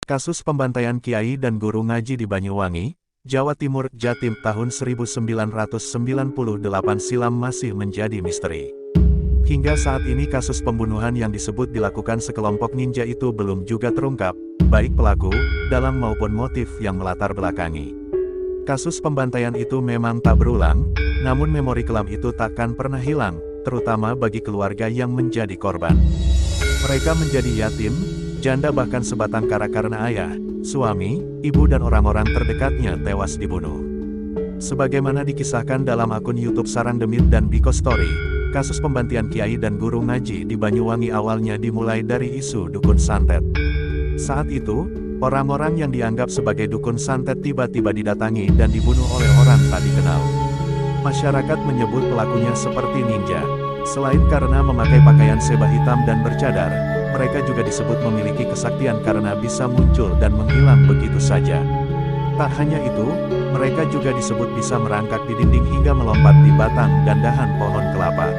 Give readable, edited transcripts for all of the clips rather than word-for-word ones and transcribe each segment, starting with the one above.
Kasus pembantaian kiai dan guru ngaji di Banyuwangi, Jawa Timur, Jatim tahun 1998 silam masih menjadi misteri. Hingga saat ini kasus pembunuhan yang disebut dilakukan sekelompok ninja itu belum juga terungkap, baik pelaku, dalang maupun motif yang melatar belakangi. Kasus pembantaian itu memang tak berulang, namun memori kelam itu takkan pernah hilang, terutama bagi keluarga yang menjadi korban. Mereka menjadi yatim, janda bahkan sebatang kara karena ayah, suami, ibu dan orang-orang terdekatnya tewas dibunuh. Sebagaimana dikisahkan dalam akun YouTube Sarang Demit dan Biko Story, kasus pembantaian kiai dan guru ngaji di Banyuwangi awalnya dimulai dari isu dukun santet. Saat itu, orang-orang yang dianggap sebagai dukun santet tiba-tiba didatangi dan dibunuh oleh orang tak dikenal. Masyarakat menyebut pelakunya seperti ninja. Selain karena memakai pakaian sebah hitam dan bercadar, mereka juga disebut memiliki kesaktian karena bisa muncul dan menghilang begitu saja. Tak hanya itu, mereka juga disebut bisa merangkak di dinding hingga melompat di batang dan dahan pohon kelapa.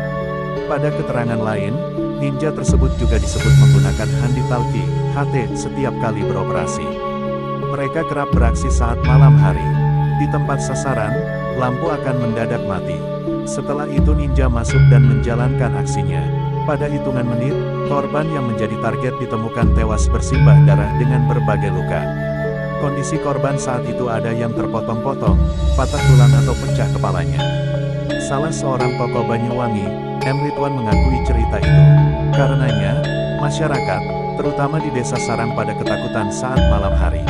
Pada keterangan lain, ninja tersebut juga disebut menggunakan handi talki, HT, setiap kali beroperasi. Mereka kerap beraksi saat malam hari. Di tempat sasaran, lampu akan mendadak mati. Setelah itu ninja masuk dan menjalankan aksinya. Pada hitungan menit, korban yang menjadi target ditemukan tewas bersimbah darah dengan berbagai luka. Kondisi korban saat itu ada yang terpotong-potong, patah tulang atau pecah kepalanya. Salah seorang tokoh Banyuwangi, M. Ridwan mengakui cerita itu. Karenanya, masyarakat, terutama di desa Sarang pada ketakutan saat malam hari.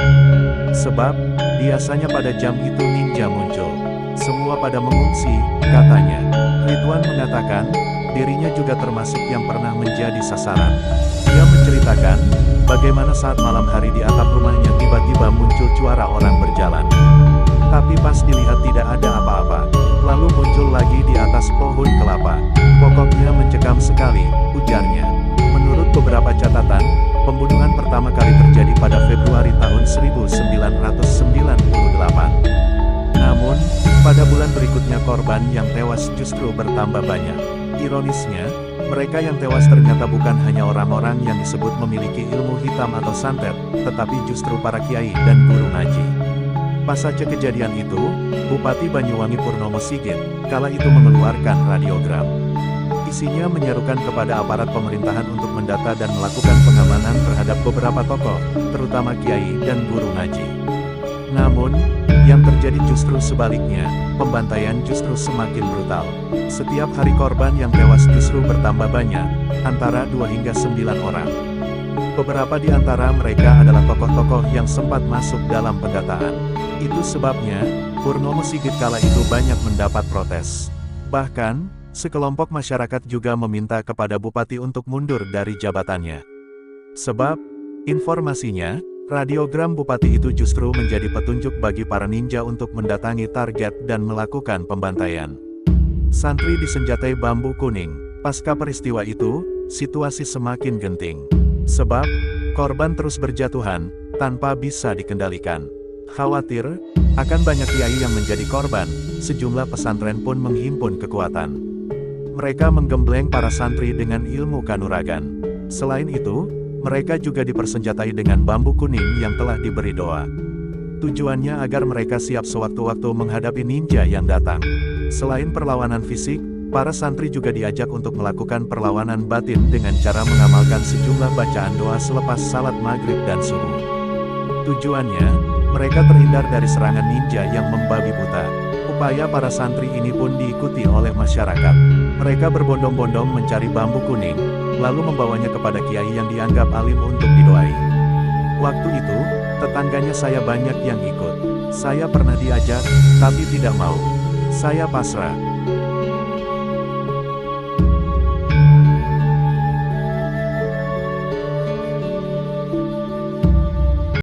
Sebab, biasanya pada jam itu ninja muncul. Semua pada mengungsi, katanya. Ridwan mengatakan, dirinya juga termasuk yang pernah menjadi sasaran. Dia menceritakan, bagaimana saat malam hari di atap rumahnya tiba-tiba muncul suara orang berjalan. Tapi pas dilihat tidak ada apa-apa. Lalu muncul lagi di atas pohon kelapa. Pokoknya mencekam sekali, ujarnya. Menurut beberapa catatan, pembunuhan pertama kali terjadi pada Februari tahun 1998. Namun, pada bulan berikutnya korban yang tewas justru bertambah banyak. Ironisnya, mereka yang tewas ternyata bukan hanya orang-orang yang disebut memiliki ilmu hitam atau santet, tetapi justru para kiai dan guru ngaji. Pasca kejadian itu, Bupati Banyuwangi Purnomo Sigit, kala itu mengeluarkan radiogram. Isinya menyerukan kepada aparat pemerintahan untuk mendata dan melakukan pengamanan terhadap beberapa tokoh, terutama kiai dan guru ngaji. Namun, yang terjadi justru sebaliknya, pembantaian justru semakin brutal. Setiap hari korban yang tewas justru bertambah banyak, antara 2 hingga 9 orang. Beberapa di antara mereka adalah tokoh-tokoh yang sempat masuk dalam pendataan. Itu sebabnya, Purnomo Sigit kala itu banyak mendapat protes. Bahkan, sekelompok masyarakat juga meminta kepada Bupati untuk mundur dari jabatannya. Sebab, informasinya, radiogram Bupati itu justru menjadi petunjuk bagi para ninja untuk mendatangi target dan melakukan pembantaian. Santri disenjatai bambu kuning. Pasca peristiwa itu, situasi semakin genting. Sebab, korban terus berjatuhan, tanpa bisa dikendalikan. Khawatir, akan banyak kiai yang menjadi korban, sejumlah pesantren pun menghimpun kekuatan. Mereka menggembleng para santri dengan ilmu kanuragan. Selain itu, mereka juga dipersenjatai dengan bambu kuning yang telah diberi doa. Tujuannya agar mereka siap sewaktu-waktu menghadapi ninja yang datang. Selain perlawanan fisik, para santri juga diajak untuk melakukan perlawanan batin dengan cara mengamalkan sejumlah bacaan doa selepas salat maghrib dan subuh. Tujuannya, mereka terhindar dari serangan ninja yang membabi buta. Upaya para santri ini pun diikuti oleh masyarakat. Mereka berbondong-bondong mencari bambu kuning, lalu membawanya kepada kiai yang dianggap alim untuk didoai. Waktu itu, tetangganya saya banyak yang ikut. Saya pernah diajak, tapi tidak mau. Saya pasrah.